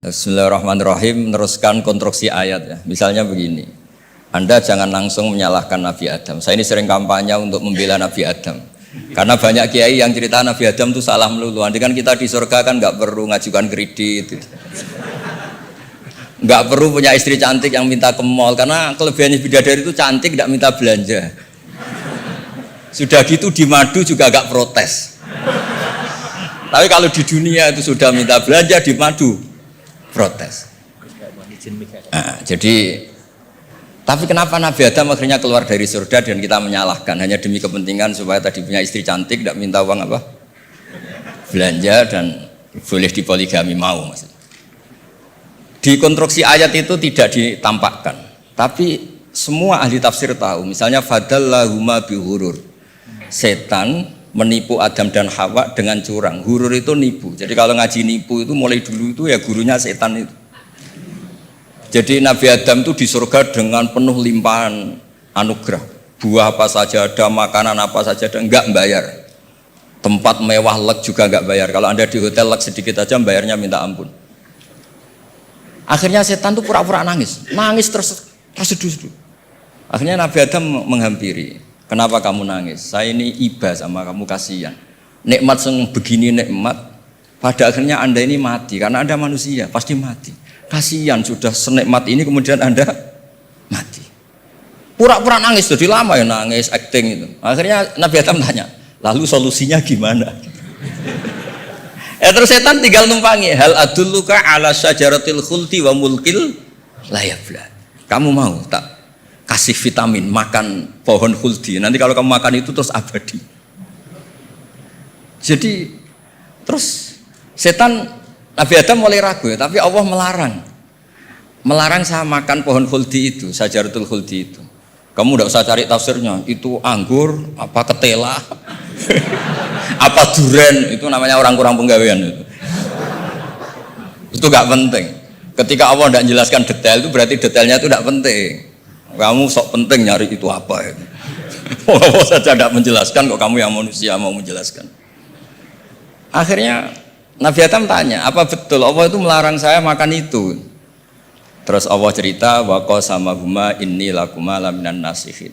Bismillahirrahmanirrahim. Meneruskan konstruksi ayat ya. Misalnya begini, Anda jangan langsung menyalahkan Nabi Adam. Saya ini sering kampanye untuk membela Nabi Adam. Karena banyak kiai yang cerita Nabi Adam itu salah melulu. Nanti kan kita di surga kan nggak perlu ngajukan kredit, nggak perlu punya istri cantik yang minta ke mall. Karena kelebihannya bidadari itu cantik, nggak minta belanja. Sudah gitu di madu juga nggak protes. Tapi kalau di dunia itu sudah minta belanja di madu protes. Nah, jadi tapi kenapa Nabi Adam akhirnya keluar dari surga dan kita menyalahkan hanya demi kepentingan supaya tadi punya istri cantik, tidak minta uang apa belanja dan boleh dipoligami mau maksudnya. Di konstruksi ayat itu tidak ditampakkan, tapi semua ahli tafsir tahu. Misalnya fadallahuma bihurur, setan menipu Adam dan Hawa dengan curang. Hurur itu nipu. Jadi kalau ngaji nipu itu mulai dulu itu ya gurunya setan itu. Jadi Nabi Adam itu di surga dengan penuh limpahan anugerah. Buah apa saja ada, makanan apa saja ada, enggak bayar. Tempat mewah leg juga enggak bayar. Kalau Anda di hotel leg sedikit aja bayarnya minta ampun. Akhirnya setan itu pura-pura nangis terseduh-seduh. Akhirnya Nabi Adam menghampiri. Kenapa kamu nangis? Saya ini iba sama kamu, kasihan. Nikmat yang begini nikmat, pada akhirnya Anda ini mati. Karena Anda manusia, pasti mati. Kasihan sudah senikmat ini kemudian Anda mati. Pura-pura nangis, jadi lama ya nangis, acting itu. Akhirnya Nabi Adam tanya, lalu solusinya gimana? Terus setan tinggal numpangi. Hal adulluka ala syajaratil khuldi wa mulkil la yafla. Kamu mau tak kasih vitamin, makan pohon khuldi. Nanti kalau kamu makan itu terus abadi. Jadi terus setan, Nabi Adam mulai ragu ya, tapi Allah melarang saya makan pohon khuldi itu, syajaratul khuldi itu. Kamu tidak usah cari tafsirnya, itu anggur, apa ketela, apa duren, itu namanya orang kurang penggawean itu. Itu gak penting. Ketika Allah tidak menjelaskan detail itu berarti detailnya itu tidak penting. Kamu sok penting nyari itu apa itu. Allah saja tidak menjelaskan, kok kamu yang manusia mau menjelaskan. Akhirnya Nabi Adam tanya, apa betul Allah itu melarang saya makan itu? Terus Allah cerita, wa qasamahuma inni lakuma laminan nasihin.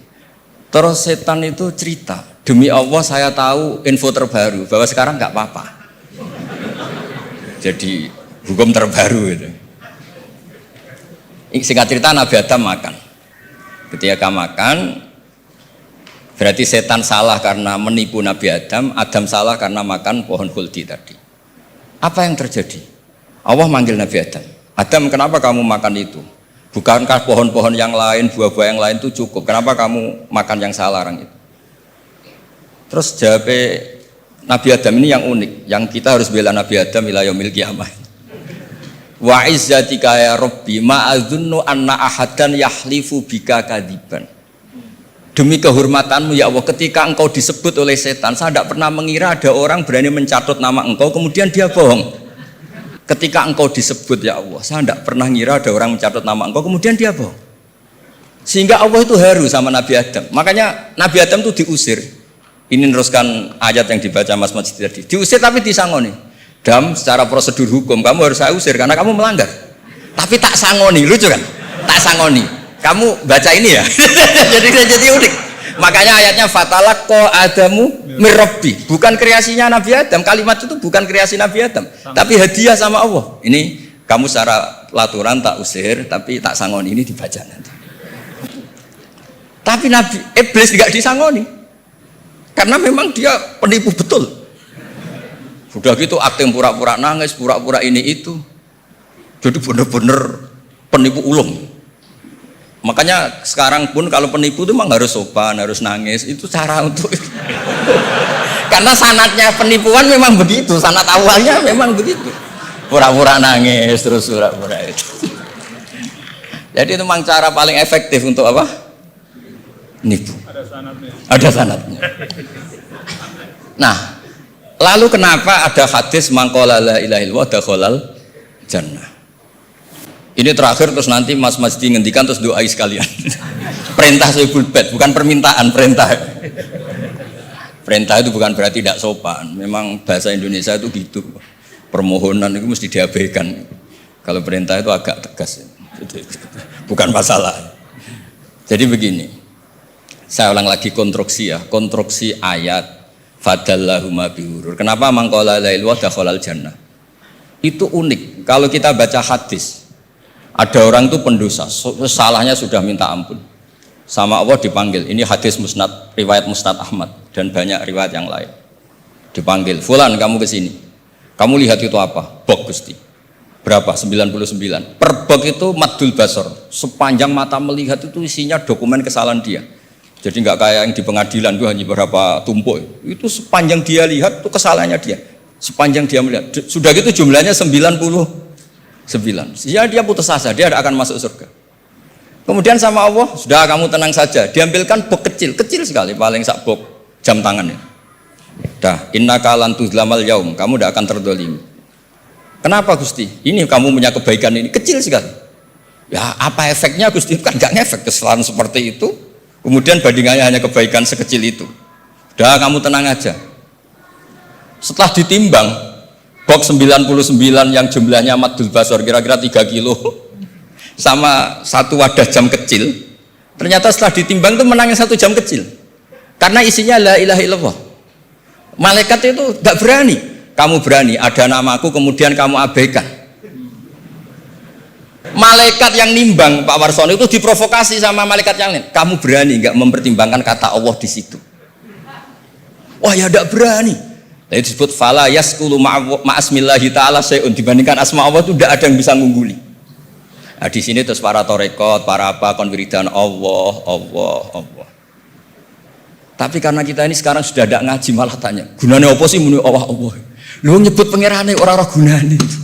Terus setan itu cerita, demi Allah saya tahu info terbaru bahwa sekarang nggak apa-apa. Jadi hukum terbaru itu. Singkat cerita Nabi Adam makan. Ketika makan, berarti setan salah karena menipu Nabi Adam, Adam salah karena makan pohon khuldi tadi. Apa yang terjadi? Allah manggil Nabi Adam. Adam, kenapa kamu makan itu? Bukankah pohon-pohon yang lain, buah-buah yang lain itu cukup? Kenapa kamu makan yang saya larang itu? Terus jawab Nabi Adam ini yang unik, yang kita harus bela Nabi Adam ila yaumil qiyamah. Wa izzatika ya Rabbi ma adzunnu anna ahadan yahlifu bika kadiban. Demi kehormatanmu ya Allah, ketika engkau disebut oleh setan, saya tidak pernah mengira ada orang berani mencatut nama engkau kemudian dia bohong. Ketika engkau disebut ya Allah, saya tidak pernah mengira ada orang mencatut nama engkau kemudian dia bohong. Sehingga Allah itu haru sama Nabi Adam. Makanya Nabi Adam itu diusir. Ini meneruskan ayat yang dibaca Mas Majid tadi. Diusir tapi disangoni. Dam, secara prosedur hukum kamu harus saya usir karena kamu melanggar. Tapi tak sangoni, lucu kan? Tak sangoni. Kamu baca ini ya. jadi unik. Makanya ayatnya fatalaqqa Adamu mir Rabbi. Bukan kreasinya Nabi Adam. Kalimat itu bukan kreasi Nabi Adam, tapi hadiah sama Allah. Ini kamu secara laturan tak usir, tapi tak sangoni, ini dibaca nanti. Tapi Nabi Iblis tidak disangoni. Karena memang dia penipu betul. Sudah gitu akting pura-pura nangis, pura-pura ini itu. Jadi benar-benar penipu ulung. Makanya sekarang pun kalau penipu itu memang harus sopan, harus nangis. Itu cara untuk itu. Karena sanatnya penipuan memang begitu, sanat awalnya memang begitu. Pura-pura nangis, terus pura-pura itu. Jadi itu memang cara paling efektif untuk apa? Nipu. Ada sanatnya. Nah, lalu kenapa ada hadis mangqala la ilaha illallah dakhalal jannah? Ini terakhir terus nanti Mas Majdi ngendikan terus doai sekalian. Perintah Sohibul Bait, bukan permintaan, perintah. Perintah itu bukan berarti tidak sopan. Memang bahasa Indonesia itu gitu. Permohonan itu mesti diabaikan. Kalau perintah itu agak tegas, bukan masalah. Jadi begini, saya ulang lagi konstruksi ya, konstruksi ayat fadallahuma bihurur. Kenapa mangkola lail wa dakhalal jannah? Itu unik. Kalau kita baca hadis, ada orang itu pendosa, salahnya sudah minta ampun. Sama Allah dipanggil. Ini hadis musnad, riwayat musnad Ahmad dan banyak riwayat yang lain. Dipanggil, "Fulan, kamu ke sini. Kamu lihat itu apa?" "Bok, Gusti." Berapa? 99. Per bok itu maddul basor. Sepanjang mata melihat itu isinya dokumen kesalahan dia. Jadi nggak kayak yang di pengadilan itu hanya beberapa tumpuk. Itu sepanjang dia lihat itu kesalahannya dia. Sepanjang dia melihat. Sudah gitu jumlahnya 99. Ya dia putus asa, dia tidak akan masuk surga. Kemudian sama Allah, sudah kamu tenang saja. Diambilkan bok kecil, kecil sekali, paling sak bok jam tangannya. Dah, innaka lan tuzlamal yaum, kamu tidak akan terdolimi. Kenapa Gusti? Ini kamu punya kebaikan ini kecil sekali. Ya apa efeknya Gusti? Kan nggak ngefek kesalahan seperti itu. Kemudian bandingannya hanya kebaikan sekecil itu. Dah kamu tenang aja. Setelah ditimbang, box 99 yang jumlahnya maddul basor kira-kira 3 kilo sama satu wadah jam kecil. Ternyata setelah ditimbang itu menangnya 1 jam kecil. Karena isinya la ilaha illallah. Malaikat itu nggak berani. Kamu berani, ada namaku kemudian kamu abaikan. Malaikat yang nimbang Pak Warsono itu diprovokasi sama malaikat yang lain. Kamu berani nggak mempertimbangkan kata Allah di situ? Wah ya tidak berani. Jadi disebut fala yaskulu ma'asmillahi ta'ala syai'un, dibandingkan asma Allah itu tidak ada yang bisa mengungguli. Nah di sini terus para torekot, para apa konwiridan Allah, Allah, Allah. Tapi karena kita ini sekarang sudah tidak ngaji malah tanya, gunanya apa sih muni Allah, Allah? Lu nyebut pangerane orang-orang gunanya itu.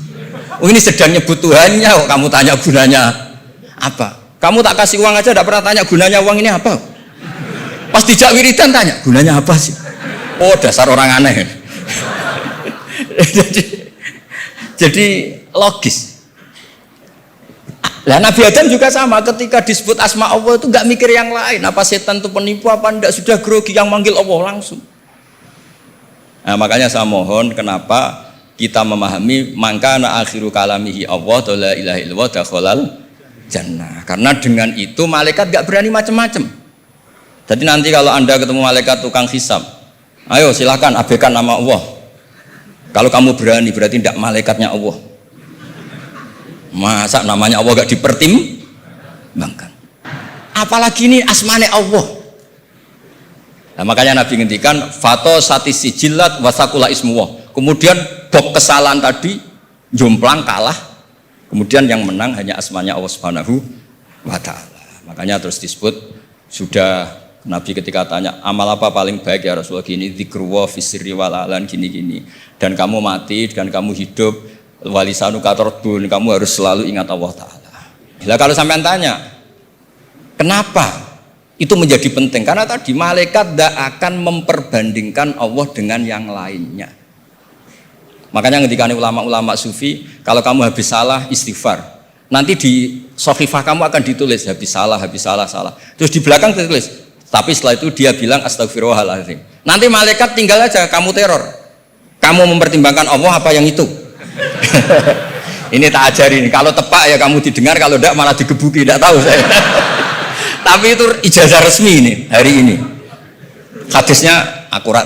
Oh ini sedang nyebut Tuhannya, kok kamu tanya gunanya apa? Kamu tak kasih uang aja tidak pernah tanya gunanya uang ini apa? Pas dijak wiridan tanya, gunanya apa sih? Oh dasar orang aneh. jadi logis. Lah Nabi Adam juga sama, ketika disebut asma Allah itu nggak mikir yang lain. Apa setan itu penipu apa enggak, sudah grogi yang manggil Allah langsung. Nah, makanya saya mohon kenapa kita memahami mangkana akhiru kalamihi Allah la ilaha illallah dakhalal jannah. Karena dengan itu malaikat gak berani macam-macam. Jadi nanti kalau Anda ketemu malaikat tukang hisab, ayo silakan abaikan nama Allah. Kalau kamu berani berarti tidak malaikatnya Allah. Masa namanya Allah gak dipertimbangkan. Apalagi ini asmane Allah. Nah, makanya Nabi ngendikan fato satisi jilat wasakula ismuwah. Kemudian bok kesalahan tadi jomplang kalah. Kemudian yang menang hanya asmanya Allah Subhanahu wa taala. Makanya terus disebut sudah Nabi ketika tanya amal apa paling baik ya Rasulullah, gini dzikrullah fisirri wal alan gini-gini. Dan kamu mati dan kamu hidup walisanu katordun, kamu harus selalu ingat Allah taala. Bila kalau sampean tanya kenapa itu menjadi penting, karena tadi malaikat tidak akan memperbandingkan Allah dengan yang lainnya. Makanya ketika ulama-ulama sufi, kalau kamu habis salah istighfar, nanti di sohifah kamu akan ditulis habis salah, salah. Terus di belakang ditulis, tapi setelah itu dia bilang astagfirullahaladzim. Nanti malaikat tinggal aja kamu teror. Kamu mempertimbangkan Allah apa yang itu? Ini tak ajarin. Kalau tepak ya kamu didengar, kalau tidak malah digebuki. Tidak tahu saya. Tapi itu ijazah resmi ini hari ini. Hadisnya akurat.